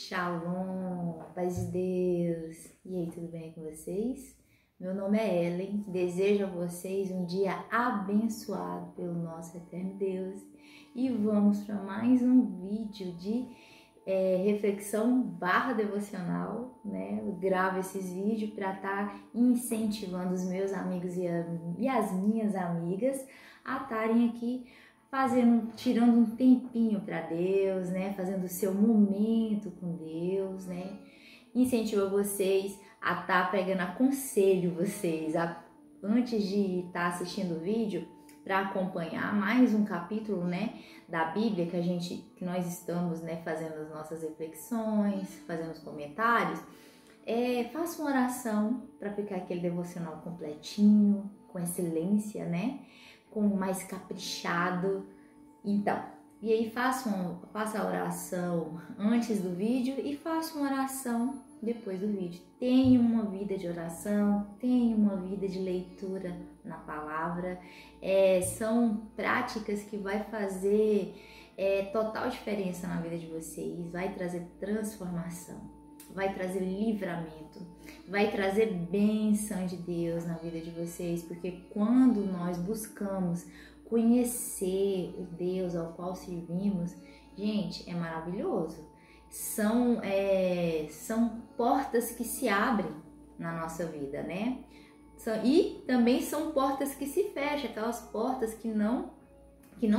Shalom, paz de Deus. E aí, tudo bem com vocês? Meu nome é Ellen, desejo a vocês um dia abençoado pelo nosso eterno Deus. E vamos para mais um vídeo de reflexão devocional, né? Eu gravo esses vídeos para estar incentivando os meus amigos e as minhas amigas a estarem aqui tirando um tempinho para Deus, né? Fazendo o seu momento com Deus, né? Incentivo vocês a estar pegando, aconselho vocês antes de estar assistindo o vídeo para acompanhar mais um capítulo, né, da Bíblia que nós estamos, né, fazendo as nossas reflexões, fazendo os comentários. Faça uma oração para ficar aquele devocional completinho, com excelência, né? Com mais caprichado. Então, e aí faça a oração antes do vídeo e faça uma oração depois do vídeo. Tenha uma vida de oração, tenha uma vida de leitura na palavra. São práticas que vai fazer total diferença na vida de vocês, vai trazer transformação, vai trazer livramento, vai trazer bênção de Deus na vida de vocês, porque quando nós buscamos conhecer o Deus ao qual servimos, gente, é maravilhoso. São portas que se abrem na nossa vida, né? E também são portas que se fecham, aquelas portas que não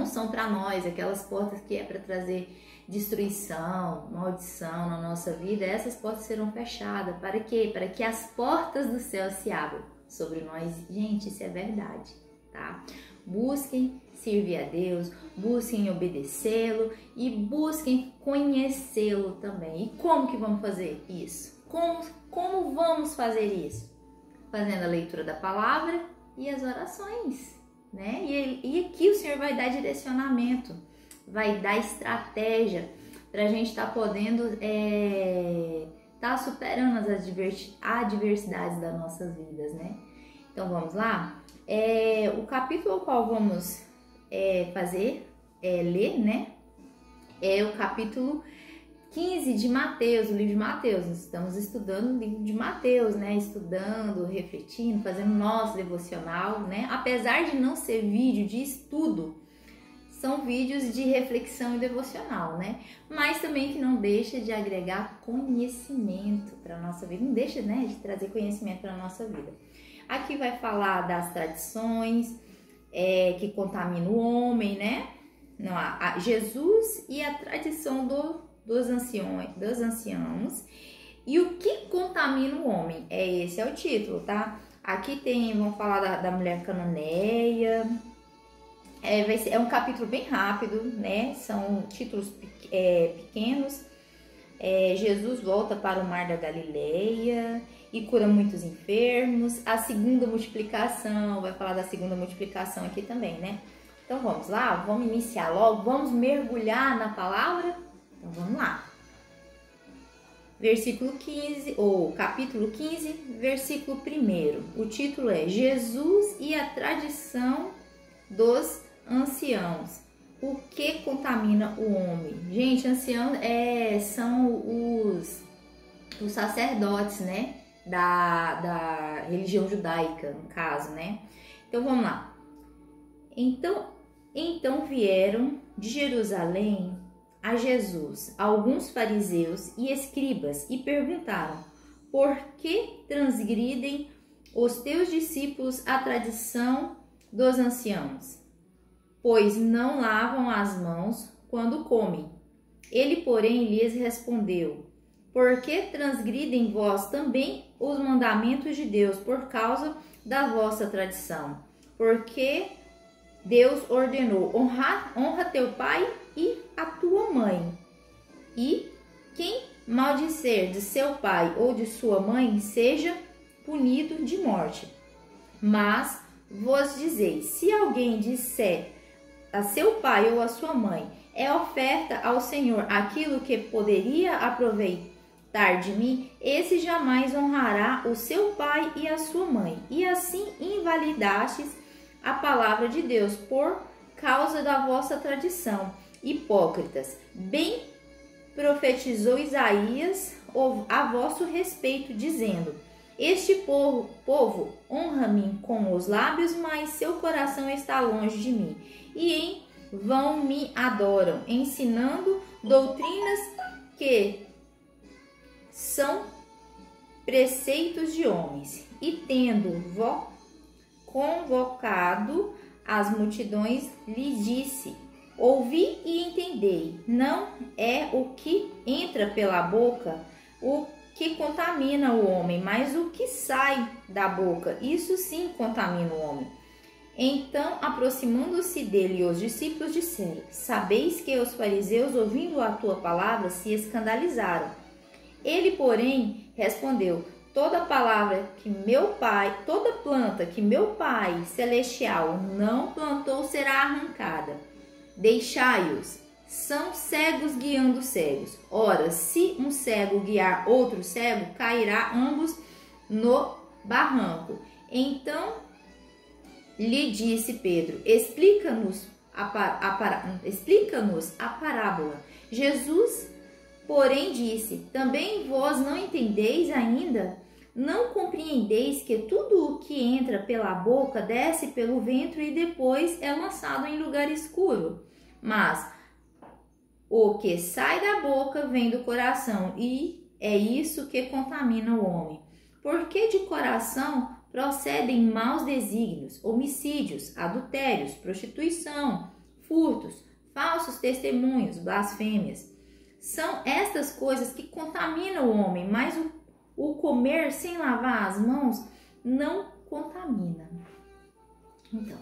são para nós, aquelas portas que é para trazer destruição, maldição na nossa vida. Essas portas serão fechadas. Para quê? Para que as portas do céu se abram sobre nós. Gente, isso é verdade, tá? Busquem servir a Deus, busquem obedecê-lo e busquem conhecê-lo também. E como que vamos fazer isso? Como vamos fazer isso? Fazendo a leitura da palavra e as orações, né? E aqui o Senhor vai dar direcionamento, vai dar estratégia para a gente estar podendo estar superando as adversidades das nossas vidas, né? Então vamos lá? O capítulo ao qual vamos ler, né? É o capítulo 15 de Mateus, o livro de Mateus. Nós estamos estudando o livro de Mateus, né? Estudando, refletindo, fazendo nosso devocional, né? Apesar de não ser vídeo de estudo, são vídeos de reflexão e devocional, né? Mas também que não deixa de agregar conhecimento para a nossa vida, não deixa, né, de trazer conhecimento para a nossa vida. Aqui vai falar das tradições que contaminam o homem, né? Não, Jesus e a tradição dos anciãos. E o que contamina o homem? Esse é o título, tá? Aqui vamos falar da mulher cananeia. É um capítulo bem rápido, né? São títulos pequenos. Jesus volta para o mar da Galileia e cura muitos enfermos. A segunda multiplicação, vai falar da segunda multiplicação aqui também, né? Então vamos lá, vamos iniciar logo, vamos mergulhar na palavra? Então vamos lá. Versículo 15, ou capítulo 15, versículo 1. O título é Jesus e a tradição dos anciãos. O que contamina o homem? Gente, anciãos são os sacerdotes, né? Da religião judaica, no caso, né? Então vamos lá. Então vieram de Jerusalém a Jesus alguns fariseus e escribas e perguntaram: por que transgridem os teus discípulos a tradição dos anciãos? Pois não lavam as mãos quando comem. Ele, porém, lhes respondeu: por que transgridem vós também os mandamentos de Deus por causa da vossa tradição? Porque Deus ordenou: honra teu pai e a tua mãe. E quem maldisser de seu pai ou de sua mãe seja punido de morte. Mas vos dizeis: se alguém disser a seu pai ou a sua mãe, é oferta ao Senhor aquilo que poderia aproveitar de mim, esse jamais honrará o seu pai e a sua mãe. E assim invalidastes a palavra de Deus por causa da vossa tradição. Hipócritas, bem profetizou Isaías a vosso respeito, dizendo: este povo honra-me com os lábios, mas seu coração está longe de mim, e em vão me adoram, ensinando doutrinas que são preceitos de homens. E tendo convocado as multidões, lhe disse: ouvi e entendei, não é o que entra pela boca o que contamina o homem, mas o que sai da boca, isso sim contamina o homem. Então, aproximando-se dele, os discípulos disseram: sabeis que os fariseus, ouvindo a tua palavra, se escandalizaram. Ele, porém, respondeu: toda planta que meu Pai celestial não plantou será arrancada. Deixai-os, são cegos guiando cegos. Ora, se um cego guiar outro cego, cairá ambos no barranco. Então lhe disse Pedro: explica-nos a parábola. Jesus, porém, disse: também vós não entendeis ainda? Não compreendeis que tudo o que entra pela boca desce pelo ventre e depois é lançado em lugar escuro? Mas o que sai da boca vem do coração, e é isso que contamina o homem. Porque de coração procedem maus desígnios, homicídios, adultérios, prostituição, furtos, falsos testemunhos, blasfêmias. São estas coisas que contaminam o homem, mas o comer sem lavar as mãos não contamina. Então,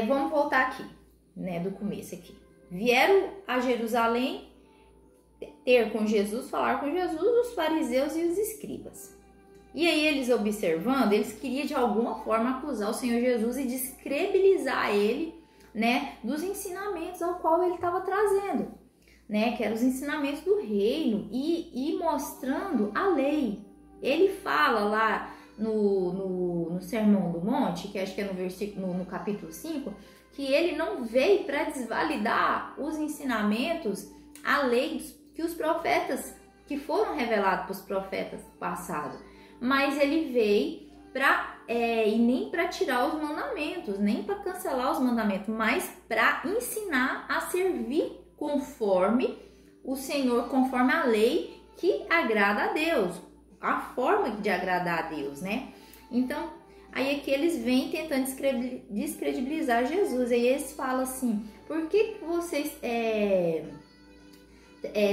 vamos voltar aqui, do começo aqui. Vieram a Jerusalém ter com Jesus, falar com Jesus, os fariseus e os escribas. E aí eles observando, eles queriam de alguma forma acusar o Senhor Jesus e descredibilizar ele, dos ensinamentos ao qual ele estava trazendo, que eram os ensinamentos do reino e mostrando a lei. Ele fala lá no Sermão do Monte, que acho que é no capítulo 5, que ele não veio para desvalidar os ensinamentos, a lei que os profetas, que foram revelados para os profetas passados, mas ele veio e nem para tirar os mandamentos, nem para cancelar os mandamentos, mas para ensinar a servir conforme o Senhor, conforme a lei que agrada a Deus, a forma de agradar a Deus, Então, aí aqui eles vêm tentando descredibilizar Jesus. Aí eles falam assim: por que vocês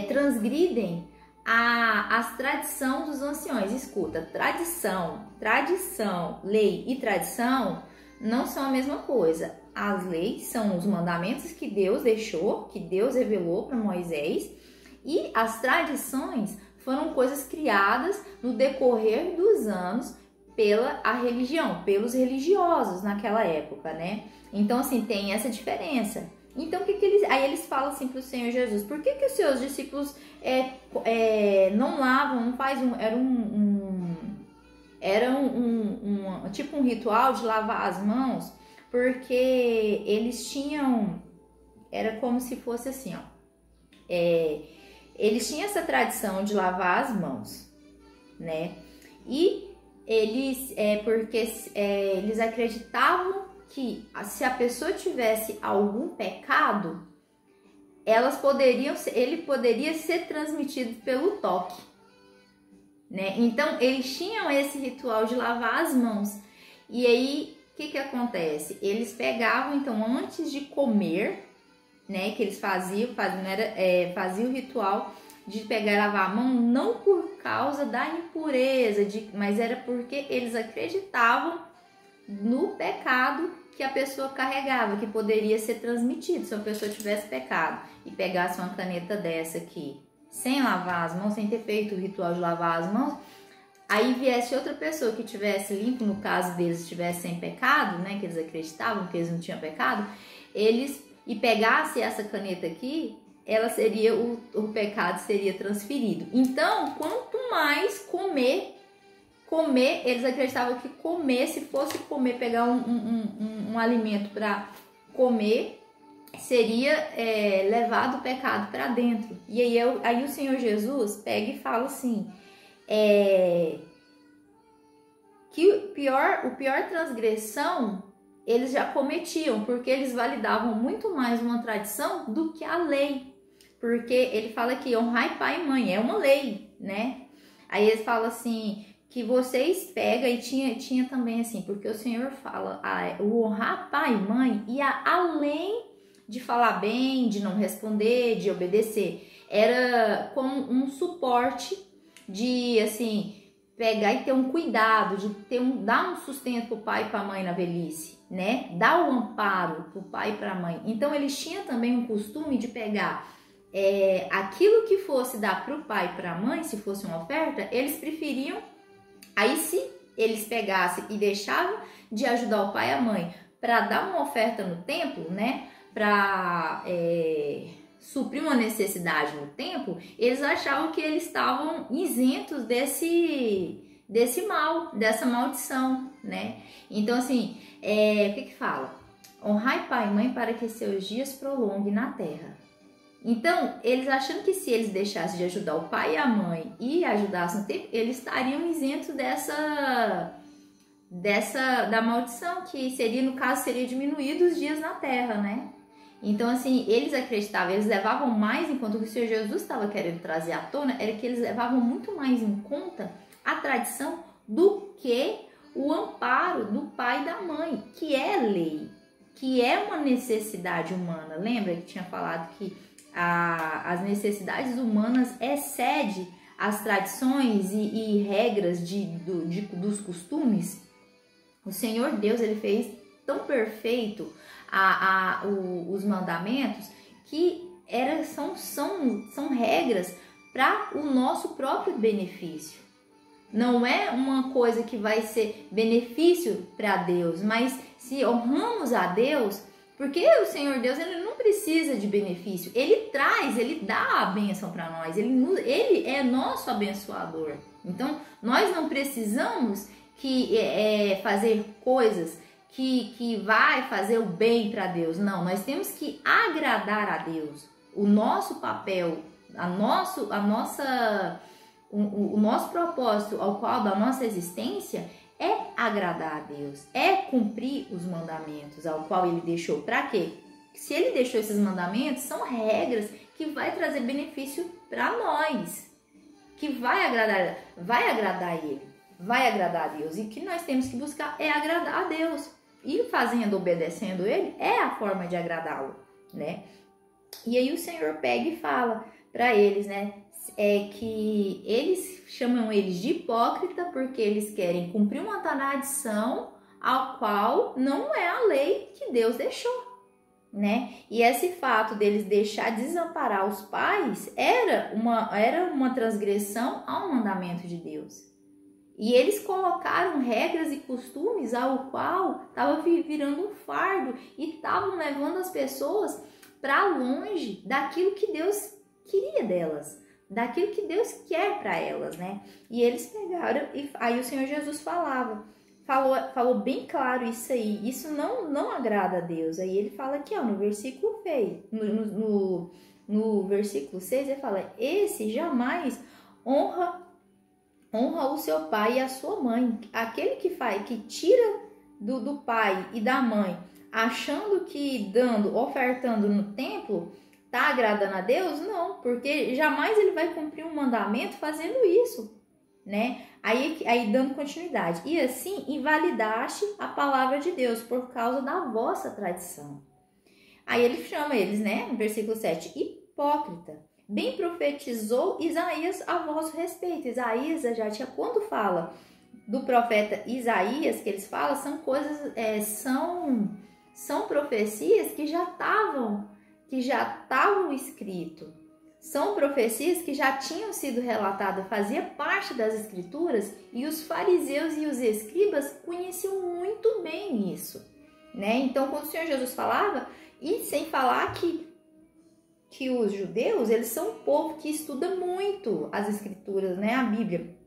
transgridem as tradições dos anciões? Escuta, tradição, lei e tradição não são a mesma coisa. As leis são os mandamentos que Deus deixou, que Deus revelou para Moisés, e as tradições foram coisas criadas no decorrer dos anos pela religião, pelos religiosos naquela época, Então, assim, tem essa diferença. Então, aí eles falam assim para o Senhor Jesus: por que os seus discípulos não lavam, não faz tipo um ritual de lavar as mãos? Porque eles tinham, era como se fosse assim, eles tinham essa tradição de lavar as mãos, E eles, eles acreditavam que se a pessoa tivesse algum pecado, ele poderia ser transmitido pelo toque, Então eles tinham esse ritual de lavar as mãos. E aí o que acontece? Eles pegavam, então, antes de comer, que eles faziam o ritual de pegar e lavar a mão, não por causa da impureza, mas era porque eles acreditavam no pecado que a pessoa carregava, que poderia ser transmitido. Se a pessoa tivesse pecado e pegasse uma caneta dessa aqui, sem lavar as mãos, sem ter feito o ritual de lavar as mãos, aí viesse outra pessoa que tivesse limpo, no caso deles estivesse sem pecado, que eles acreditavam que eles não tinham pecado, e pegasse essa caneta aqui, o pecado seria transferido. Então, quanto mais comer, eles acreditavam que comer, se fosse comer, pegar um alimento para comer, seria levado o pecado para dentro. E aí o Senhor Jesus pega e fala assim, que o pior transgressão eles já cometiam, porque eles validavam muito mais uma tradição do que a lei. Porque ele fala que honrai pai e mãe, é uma lei, né? Aí ele fala assim, que vocês pegam, e tinha também assim, porque o Senhor fala, o honrar pai e mãe ia além de falar bem, de não responder, de obedecer. Era como um suporte de, assim, pegar e ter um cuidado, de dar um sustento pro pai e pra mãe na velhice, né? Dar o amparo pro pai e pra mãe. Então, eles tinham também um costume de pegar aquilo que fosse dar pro pai e pra mãe, se fosse uma oferta, eles preferiam, aí se eles pegassem e deixavam de ajudar o pai e a mãe para dar uma oferta no templo, né? Para suprir uma necessidade no templo, eles achavam que eles estavam isentos desse mal, dessa maldição, né? Então, assim, o que fala? Honrai pai e mãe para que seus dias prolonguem na terra. Então, eles achando que se eles deixassem de ajudar o pai e a mãe e ajudassem no templo, eles estariam isentos da maldição, que seria, no caso, seria diminuído os dias na terra, né? Então, assim, eles acreditavam, eles levavam mais em conta, o que o Senhor Jesus estava querendo trazer à tona, era que eles levavam muito mais em conta a tradição do que o amparo do pai e da mãe, que é lei, que é uma necessidade humana. Lembra que tinha falado que as necessidades humanas excedem as tradições e regras dos costumes? O Senhor Deus, ele fez tão perfeito os mandamentos que são regras para o nosso próprio benefício. Não é uma coisa que vai ser benefício para Deus, mas se honramos a Deus, porque o Senhor Deus, ele não precisa de benefício, ele dá a bênção para nós, ele é nosso abençoador. Então, nós não precisamos fazer coisas que vai fazer o bem para Deus. Não, nós temos que agradar a Deus. O nosso papel, o nosso propósito, ao qual da nossa existência, é agradar a Deus, é cumprir os mandamentos, ao qual Ele deixou. Para quê? Se Ele deixou esses mandamentos, são regras que vai trazer benefício para nós, que vai agradar Ele, vai agradar a Deus. E que nós temos que buscar é agradar a Deus. E fazendo, obedecendo Ele, é a forma de agradá-lo, né? E aí o Senhor pega e fala para eles, né? Que eles chamam eles de hipócrita porque eles querem cumprir uma tradição ao qual não é a lei que Deus deixou, né? E esse fato deles deixar desamparar os pais era uma transgressão ao mandamento de Deus. E eles colocaram regras e costumes ao qual estava virando um fardo e estavam levando as pessoas para longe daquilo que Deus queria delas, daquilo que Deus quer para elas, né? E eles pegaram, e aí o Senhor Jesus falou bem claro isso aí, isso não agrada a Deus. Aí ele fala aqui, ó, no versículo 6, no versículo 6, ele fala, esse jamais honra o seu pai e a sua mãe. Aquele que tira do pai e da mãe, achando que ofertando no templo, tá agradando a Deus? Não, porque jamais ele vai cumprir um mandamento fazendo isso, né? Aí dando continuidade. E assim invalidaste a palavra de Deus por causa da vossa tradição. Aí ele chama eles, né? No versículo 7, hipócrita. Bem profetizou Isaías a vosso respeito. Isaías já tinha, quando fala do profeta Isaías, que eles falam, são coisas, são profecias que já estavam escritas. São profecias que já tinham sido relatadas, fazia parte das escrituras, e os fariseus e os escribas conheciam muito bem isso, né? Então, quando o Senhor Jesus falava, e sem falar que os judeus, eles são um povo que estuda muito as escrituras, né, a Bíblia.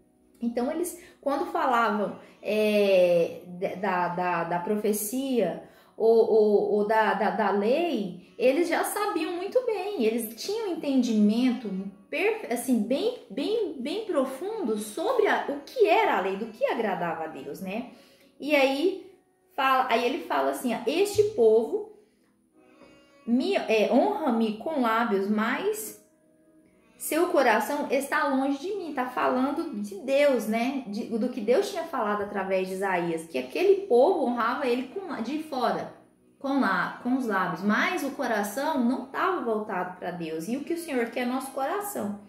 Então, eles, quando falavam da profecia ou da lei, eles já sabiam muito bem, eles tinham um entendimento assim, bem profundo sobre o que era a lei, do que agradava a Deus, né? E aí ele fala assim, ó, este povo honra-me com lábios, mas seu coração está longe de mim. Tá falando de Deus, né? Do que Deus tinha falado através de Isaías, que aquele povo honrava ele de fora, com os lábios, mas o coração não estava voltado para Deus. E o que o Senhor quer é nosso coração.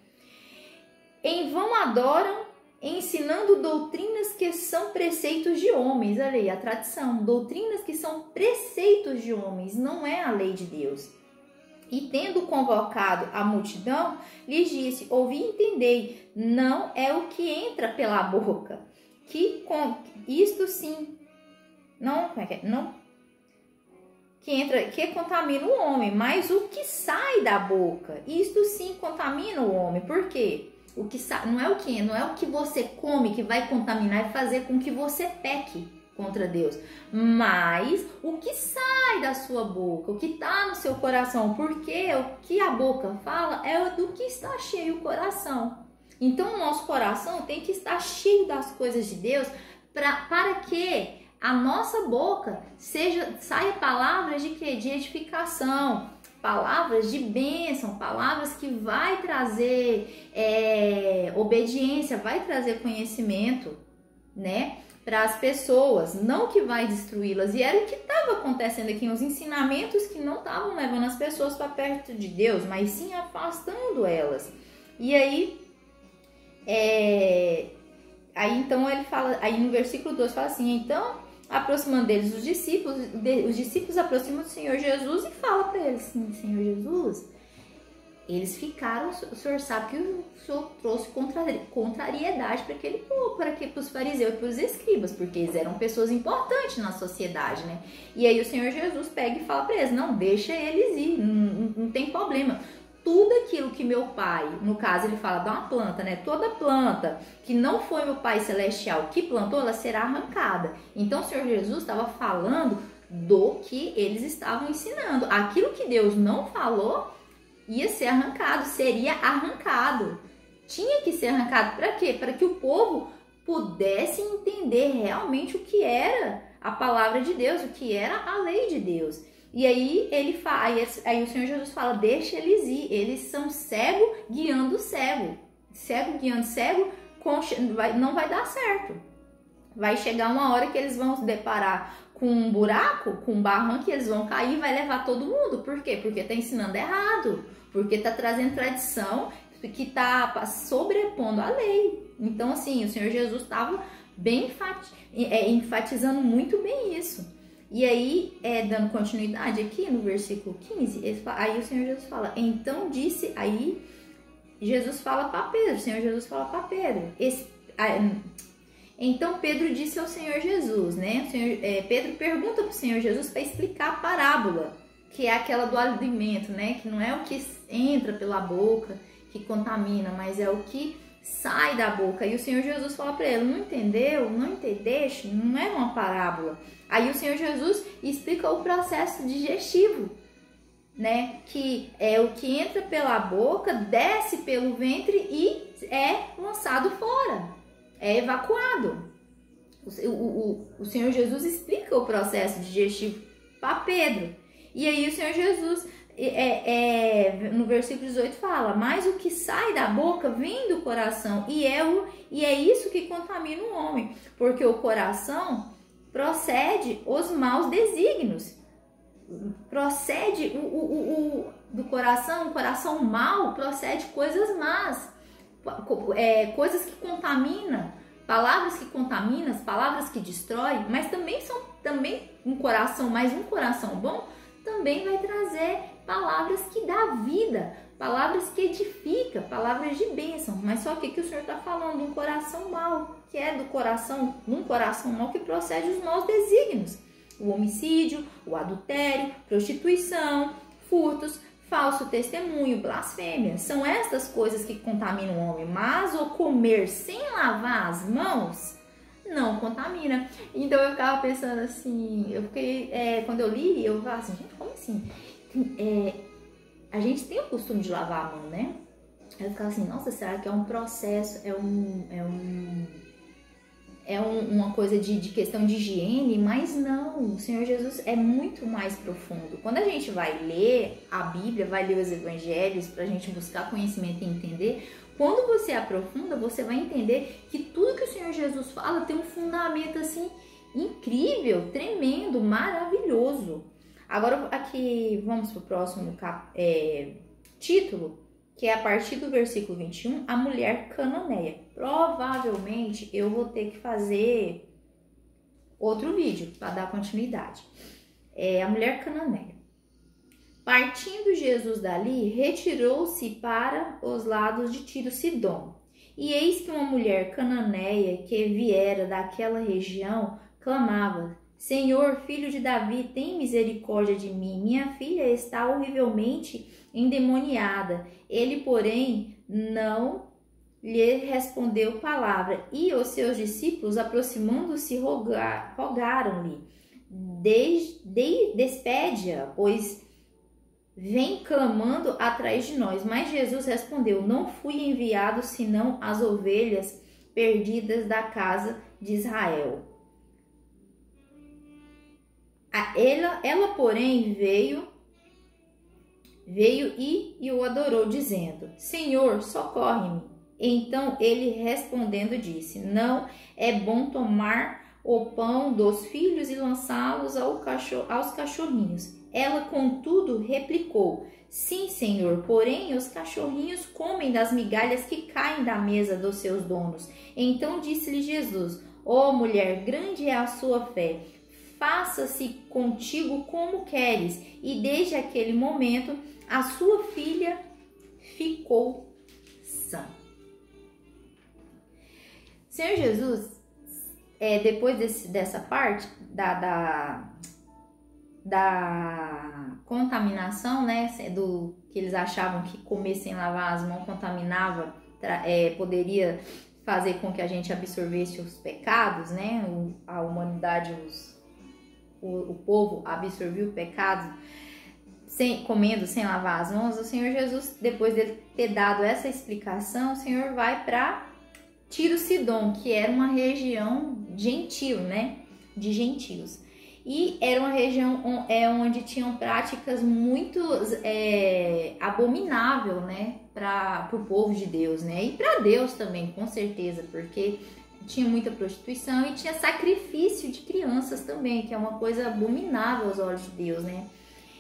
Em vão adoram, ensinando doutrinas que são preceitos de homens. Olha aí, a tradição. Doutrinas que são preceitos de homens, não é a lei de Deus. E tendo convocado a multidão, lhes disse, ouvi e entendei, não é o que entra pela boca, isto sim, que contamina o homem, mas o que sai da boca, isto sim contamina o homem. Por quê? O que sai, não é o que você come que vai contaminar e fazer com que você peque contra Deus, mas o que sai da sua boca, o que está no seu coração, porque o que a boca fala é do que está cheio o coração. Então o nosso coração tem que estar cheio das coisas de Deus para que a nossa boca saia palavras de quê? De edificação, palavras de bênção, palavras que vai trazer obediência, vai trazer conhecimento, né? Para as pessoas, não que vai destruí-las. E era o que estava acontecendo aqui, os ensinamentos que não estavam levando as pessoas para perto de Deus, mas sim afastando elas. E aí, então ele fala, aí no versículo 2 fala assim, então, aproximando deles os discípulos aproximam do Senhor Jesus e fala para eles assim, Senhor Jesus, eles ficaram, o Senhor sabe que o Senhor trouxe contrariedade para aquele povo, para os fariseus e para os escribas, porque eles eram pessoas importantes na sociedade, né? E aí o Senhor Jesus pega e fala para eles, não, deixa eles ir, não tem problema. Tudo aquilo que meu pai, no caso ele fala de uma planta, né? Toda planta que não foi meu pai celestial que plantou, ela será arrancada. Então o Senhor Jesus estava falando do que eles estavam ensinando. Aquilo que Deus não falou, ia ser arrancado, seria arrancado. Tinha que ser arrancado para quê? Para que o povo pudesse entender realmente o que era a palavra de Deus, o que era a lei de Deus. E aí aí o Senhor Jesus fala, deixa eles ir, eles são cego guiando cego. Cego guiando cego, não vai dar certo. Vai chegar uma hora que eles vão se deparar com um buraco, com um barranco, que eles vão cair e vai levar todo mundo. Por quê? Porque está ensinando errado. Porque está trazendo tradição que está sobrepondo a lei. Então, assim, o Senhor Jesus estava bem enfatizando muito bem isso. E aí, dando continuidade aqui no versículo 15, aí o Senhor Jesus fala, então disse, aí Jesus fala para Pedro, o Senhor Jesus fala para Pedro, então Pedro disse ao Senhor Jesus, né? Pedro pergunta para o Senhor Jesus para explicar a parábola, que é aquela do alimento, né? Que não é o que entra pela boca que contamina, mas é o que sai da boca. E o Senhor Jesus fala para ele, não entendeu? Não entendeste? Não é uma parábola. Aí o Senhor Jesus explica o processo digestivo, né? Que é o que entra pela boca, desce pelo ventre e é lançado fora, é evacuado. O Senhor Jesus explica o processo digestivo para Pedro. E aí o Senhor Jesus, no versículo 18 fala, mas o que sai da boca vem do coração e é isso que contamina o homem, porque o coração procede os maus desígnios, procede do coração, o coração mau procede coisas más, coisas que contaminam, palavras que contaminam, palavras que destroem, mas também um coração, mas um coração bom também vai trazer palavras que dá vida, palavras que edificam, palavras de bênção. Mas só que o Senhor está falando de um coração mau, que é um coração mau que procede os maus desígnios. O homicídio, o adultério, prostituição, furtos, falso testemunho, blasfêmia. São estas coisas que contaminam o homem. Mas o comer sem lavar as mãos não contamina. Então eu ficava pensando assim, quando eu li, eu falava assim, gente, como assim? A gente tem o costume de lavar a mão, né? Eu ficava assim, nossa, será que é um processo, uma coisa de questão de higiene? Mas não, o Senhor Jesus é muito mais profundo. Quando a gente vai ler a Bíblia, vai ler os evangelhos pra gente buscar conhecimento e entender, quando você aprofunda, você vai entender que tudo que o Senhor Jesus fala tem um fundamento assim incrível, tremendo, maravilhoso. Agora aqui vamos pro próximo título, que é a partir do versículo 21, a mulher cananeia. Provavelmente eu vou ter que fazer outro vídeo para dar continuidade. A mulher cananeia. Partindo Jesus dali, retirou-se para os lados de Tiro e Sidom. E eis que uma mulher cananeia que viera daquela região clamava: Senhor, filho de Davi, tem misericórdia de mim. Minha filha está horrivelmente endemoniada. Ele, porém, não lhe respondeu palavra. E os seus discípulos, aproximando-se, rogaram-lhe: despede-a, pois vem clamando atrás de nós. Mas Jesus respondeu: não fui enviado senão as ovelhas perdidas da casa de Israel. Ela porém, veio e o adorou, dizendo: Senhor, socorre-me. Então ele respondendo disse: não é bom tomar o pão dos filhos e lançá-los aos cachorrinhos. Ela, contudo, replicou: sim, Senhor, porém os cachorrinhos comem das migalhas que caem da mesa dos seus donos. Então disse-lhe Jesus: ó mulher, grande é a sua fé, faça-se contigo como queres. E desde aquele momento a sua filha ficou sã. Senhor Jesus, depois dessa parte da contaminação, né, do que eles achavam que comer sem lavar as mãos contaminava, poderia fazer com que a gente absorvesse os pecados, né, a humanidade, o povo absorvia o pecado comendo sem lavar as mãos. O Senhor Jesus, depois de ter dado essa explicação, o Senhor vai para Tiro e Sidom, que era uma região gentil, né, de gentios. E era uma região onde tinham práticas muito abominável, né, para o povo de Deus, né, e para Deus também, com certeza, porque tinha muita prostituição e tinha sacrifício de crianças também, que é uma coisa abominável aos olhos de Deus, né.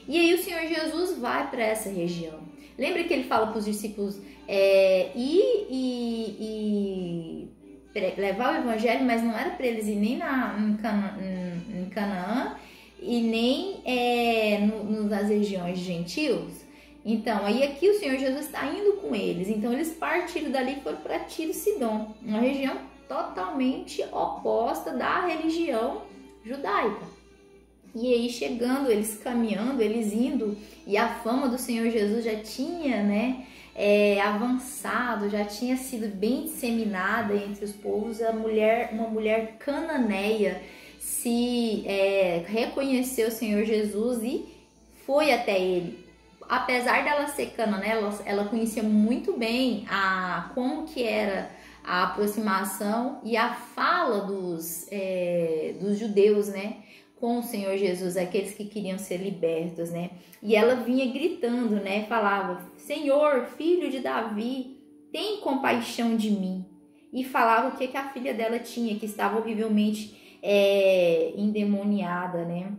E aí o Senhor Jesus vai para essa região. Lembra que ele fala para os discípulos levar o evangelho, mas não era para eles ir nem em Canaã e nem nas regiões gentios. Então, aí aqui o Senhor Jesus está indo com eles. Então, eles partiram dali e foram para Tiro e Sidom, uma região totalmente oposta da religião judaica. E aí, chegando, eles caminhando, eles indo, e a fama do Senhor Jesus já tinha, né, avançado, já tinha sido bem disseminada entre os povos. Uma mulher cananeia reconheceu o Senhor Jesus e foi até ele. Apesar dela ser cananeia, ela conhecia muito bem como que era a aproximação e a fala dos judeus, né, com o Senhor Jesus, aqueles que queriam ser libertos, né? E ela vinha gritando, né? Falava: Senhor, filho de Davi, tem compaixão de mim. E falava o que a filha dela tinha, que estava horrivelmente endemoniada, né?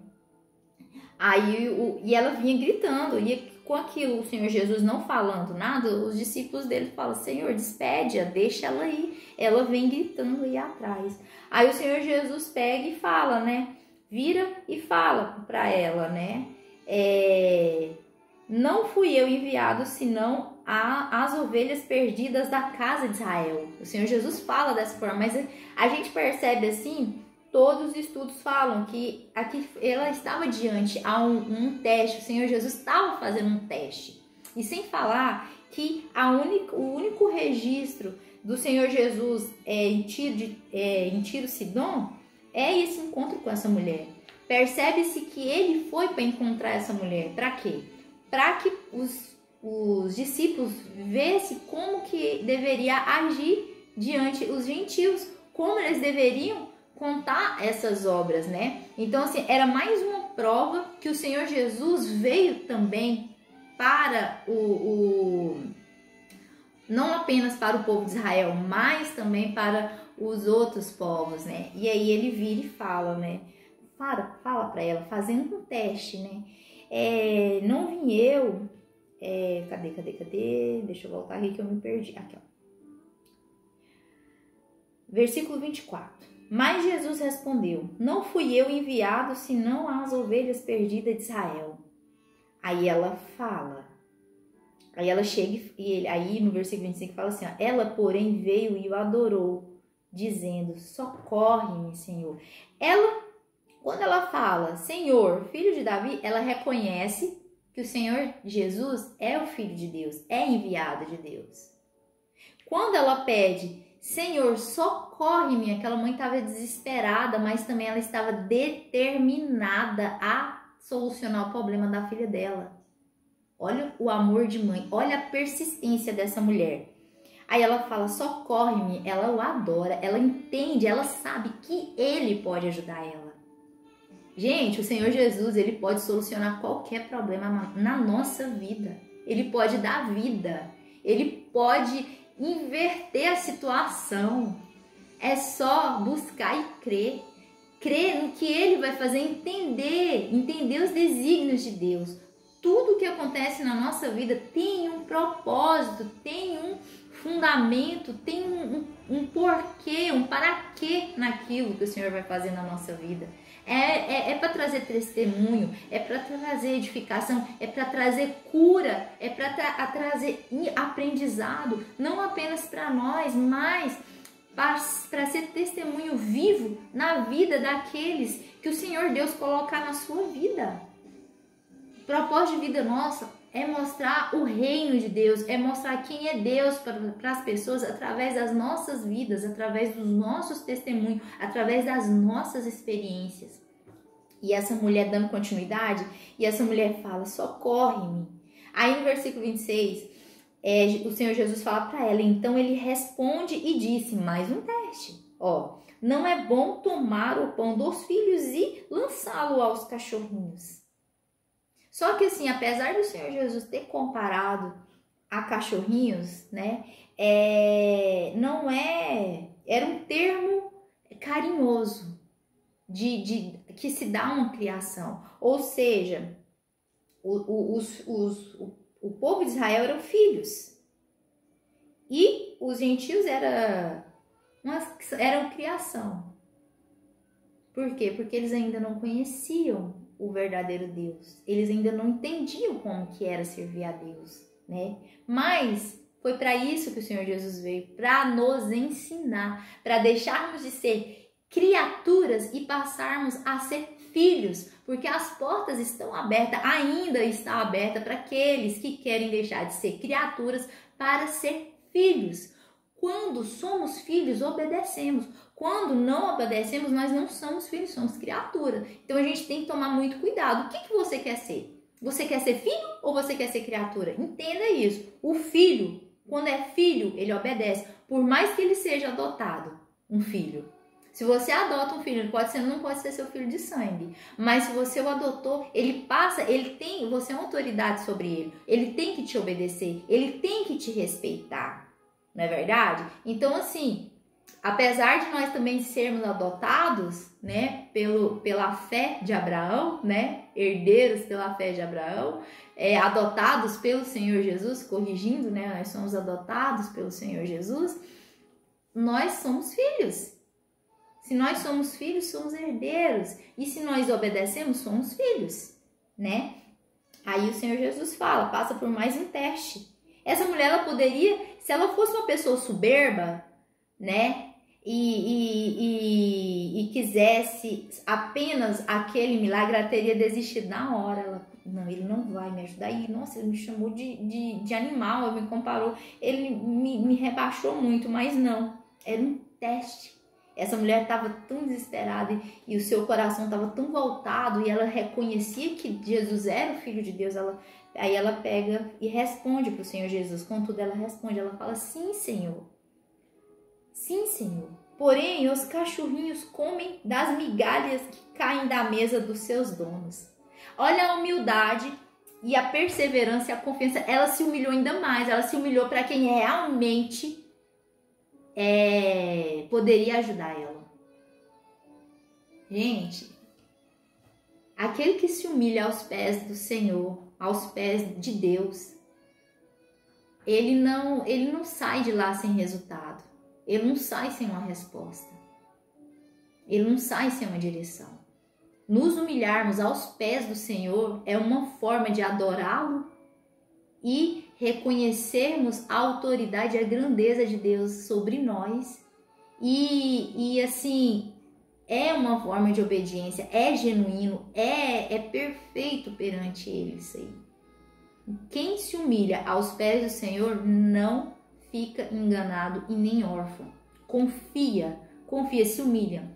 E ela vinha gritando, e com aquilo o Senhor Jesus não falando nada, os discípulos dele falam: Senhor, despede-a, deixa ela ir. Ela vem gritando aí atrás. Aí o Senhor Jesus pega e fala, né? Vira e fala para ela, né? Não fui eu enviado, senão as ovelhas perdidas da casa de Israel. O Senhor Jesus fala dessa forma, mas a gente percebe assim, todos os estudos falam que aqui ela estava diante a um teste. O Senhor Jesus estava fazendo um teste. E sem falar que o único registro do Senhor Jesus em Tiro Sidom é esse encontro com essa mulher. Percebe-se que ele foi para encontrar essa mulher. Para quê? Para que os discípulos vissem como que deveria agir diante os gentios, como eles deveriam contar essas obras, né? Então, assim, era mais uma prova que o Senhor Jesus veio também para não apenas para o povo de Israel, mas também para os outros povos, né? E aí ele vira e fala, né? Fala para ela, fazendo um teste, né? Não vim eu... Cadê? Deixa eu voltar aqui que eu me perdi. Aqui, ó. Versículo 24. Mas Jesus respondeu, não fui eu enviado senão às ovelhas perdidas de Israel. Aí ela fala, aí ela chega aí no versículo 25 fala assim, ó, ela porém veio e o adorou, dizendo, socorre-me, Senhor. Quando ela fala, Senhor, filho de Davi, ela reconhece que o Senhor Jesus é o Filho de Deus, é enviado de Deus. Quando ela pede, Senhor, socorre-me, aquela mãe estava desesperada, mas também ela estava determinada a solucionar o problema da filha dela. Olha o amor de mãe, olha a persistência dessa mulher. Aí ela fala, socorre-me, ela o adora, ela entende, ela sabe que ele pode ajudar ela. Gente, o Senhor Jesus, ele pode solucionar qualquer problema na nossa vida. Ele pode dar vida. Ele pode inverter a situação. É só buscar e crer. Crer no que ele vai fazer, entender os desígnios de Deus. Tudo que acontece na nossa vida tem um propósito, tem um fundamento, tem um porquê, um para quê naquilo que o Senhor vai fazer na nossa vida. É para trazer testemunho, é para trazer edificação, é para trazer cura, é para trazer aprendizado, não apenas para nós, mas para ser testemunho vivo na vida daqueles que o Senhor Deus colocar na sua vida. O propósito de vida nossa é mostrar o reino de Deus, é mostrar quem é Deus para as pessoas através das nossas vidas, através dos nossos testemunhos, através das nossas experiências. E essa mulher dando continuidade, e essa mulher fala, socorre-me. Aí no versículo 26, o Senhor Jesus fala para ela, então ele responde e disse, mais um teste, ó, não é bom tomar o pão dos filhos e lançá-lo aos cachorrinhos. Só que assim, apesar do Senhor Jesus ter comparado a cachorrinhos, né, era um termo carinhoso que se dá uma criação. Ou seja, o povo de Israel eram filhos e os gentios eram criação. Por quê? Porque eles ainda não conheciam o verdadeiro Deus. Eles ainda não entendiam como que era servir a Deus, né? Mas foi para isso que o Senhor Jesus veio, para nos ensinar, para deixarmos de ser criaturas e passarmos a ser filhos, porque as portas estão abertas, ainda está aberta para aqueles que querem deixar de ser criaturas para ser filhos. Quando somos filhos, obedecemos. Quando não obedecemos, nós não somos filhos, somos criaturas. Então a gente tem que tomar muito cuidado. O que você quer ser? Você quer ser filho ou você quer ser criatura? Entenda isso. O filho, quando é filho, ele obedece. Por mais que ele seja adotado, um filho. Se você adota um filho, não pode ser seu filho de sangue. Mas se você o adotou, você é uma autoridade sobre ele. Ele tem que te obedecer, ele tem que te respeitar. Não é verdade? Então, assim, apesar de nós também sermos adotados, né, pela fé de Abraão, né, herdeiros pela fé de Abraão, adotados pelo Senhor Jesus, corrigindo, né, nós somos adotados pelo Senhor Jesus, nós somos filhos. Se nós somos filhos, somos herdeiros. E se nós obedecemos, somos filhos, né? Aí o Senhor Jesus passa por mais um teste. Essa mulher, ela poderia, se ela fosse uma pessoa soberba, né? e quisesse apenas aquele milagre, ela teria desistido na hora. Ela, não, ele não vai me ajudar. E, nossa, ele me chamou de animal, ele me comparou, ele me rebaixou muito, mas não, era um teste. Essa mulher estava tão desesperada e o seu coração estava tão voltado e ela reconhecia que Jesus era o Filho de Deus. Aí ela pega e responde para o Senhor Jesus. Contudo, ela responde, ela fala, sim, Senhor. Sim, Senhor. Porém, os cachorrinhos comem das migalhas que caem da mesa dos seus donos. Olha a humildade e a perseverança e a confiança. Ela se humilhou ainda mais. Ela se humilhou para quem realmente poderia ajudar ela. Gente, aquele que se humilha aos pés do Senhor, aos pés de Deus, ele não sai de lá sem resultado. Ele não sai sem uma resposta. Ele não sai sem uma direção. Nos humilharmos aos pés do Senhor é uma forma de adorá-lo e reconhecermos a autoridade e a grandeza de Deus sobre nós. E assim, é uma forma de obediência, é genuíno, é perfeito perante Ele isso aí. Quem se humilha aos pés do Senhor não fica enganado e nem órfão. Confia, se humilha,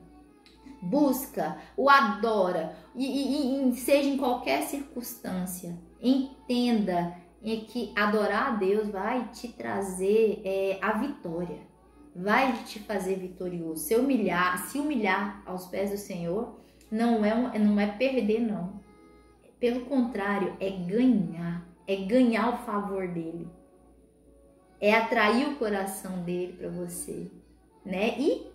busca, o adora, e seja em qualquer circunstância. Entenda que adorar a Deus vai te trazer a vitória, vai te fazer vitorioso. Se humilhar aos pés do Senhor não é perder, não. Pelo contrário, é ganhar o favor dele. É atrair o coração dele para você, né? E,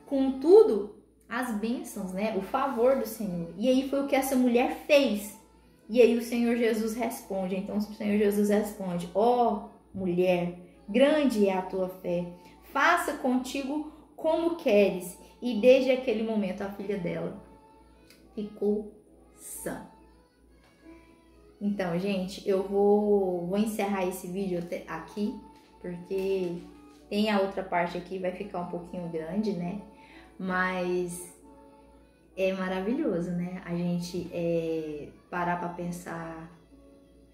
contudo, as bênçãos, né? O favor do Senhor. E aí foi o que essa mulher fez. E aí o Senhor Jesus responde. Então o Senhor Jesus responde, ó mulher, grande é a tua fé. Faça contigo como queres. E desde aquele momento a filha dela ficou sã. Então, gente, eu vou encerrar esse vídeo aqui, porque tem a outra parte aqui, vai ficar um pouquinho grande, né? Mas é maravilhoso, né? A gente parar para pensar,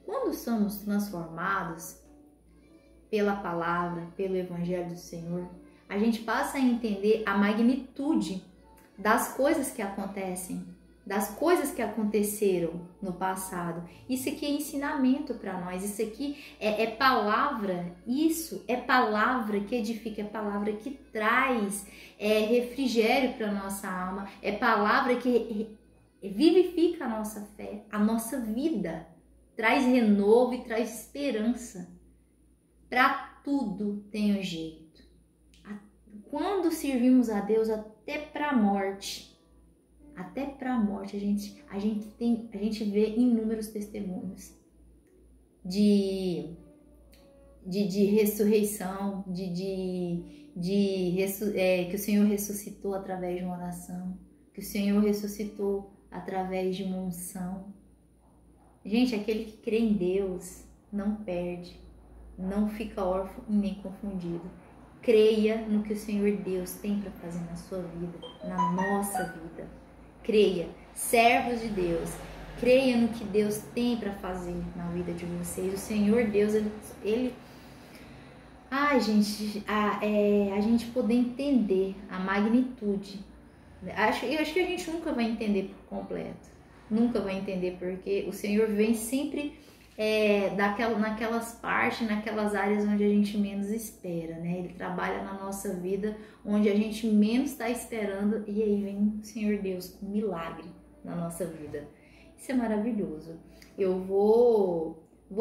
quando somos transformados pela palavra, pelo Evangelho do Senhor, a gente passa a entender a magnitude das coisas que acontecem, das coisas que aconteceram no passado. Isso aqui é ensinamento para nós, isso aqui é palavra, isso é palavra que edifica, é palavra que traz refrigério para nossa alma, é palavra que vivifica a nossa fé, a nossa vida, traz renovo e traz esperança. Para tudo tem um jeito. Quando servimos a Deus, até para a morte, a gente vê inúmeros testemunhos de ressurreição, que o Senhor ressuscitou através de uma oração, que o Senhor ressuscitou através de uma unção. Gente, aquele que crê em Deus não perde, não fica órfão e nem confundido. Creia no que o Senhor Deus tem para fazer na sua vida, na nossa vida. Creia, servos de Deus, creia no que Deus tem para fazer na vida de vocês. O Senhor Deus, Ele... Ai, gente, a gente poder entender a magnitude. Eu acho que a gente nunca vai entender por completo. Nunca vai entender, porque o Senhor vem sempre naquelas partes, naquelas áreas onde a gente menos espera, né? Ele trabalha na nossa vida onde a gente menos está esperando, e aí vem o Senhor Deus com um milagre na nossa vida. Isso é maravilhoso. Eu vou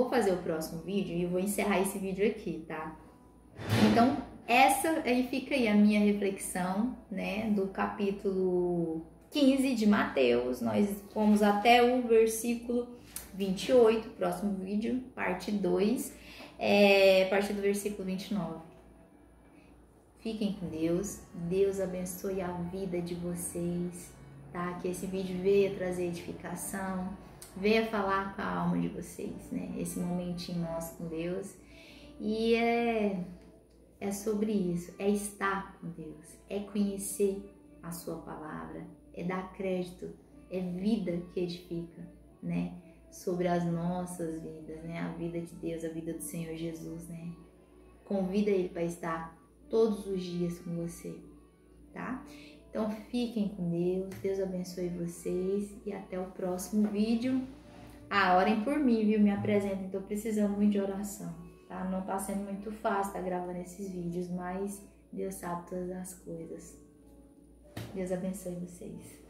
fazer o próximo vídeo e vou encerrar esse vídeo aqui, tá? Então, essa aí fica aí a minha reflexão, né? Do capítulo 15 de Mateus. Nós fomos até o versículo 28, próximo vídeo, parte 2, a partir do versículo 29. Fiquem com Deus, Deus abençoe a vida de vocês, tá? Que esse vídeo venha trazer edificação, venha falar com a alma de vocês, né? Esse momentinho nosso com Deus. E é sobre isso, é estar com Deus, é conhecer a sua palavra, é dar crédito, é vida que edifica, né? Sobre as nossas vidas, né? A vida de Deus, a vida do Senhor Jesus, né? Convida Ele para estar todos os dias com você, tá? Então fiquem com Deus, Deus abençoe vocês e até o próximo vídeo. Orem por mim, viu? Me apresentem, tô precisando muito de oração, tá? Não tá sendo muito fácil tá gravando esses vídeos, mas Deus sabe todas as coisas. Deus abençoe vocês.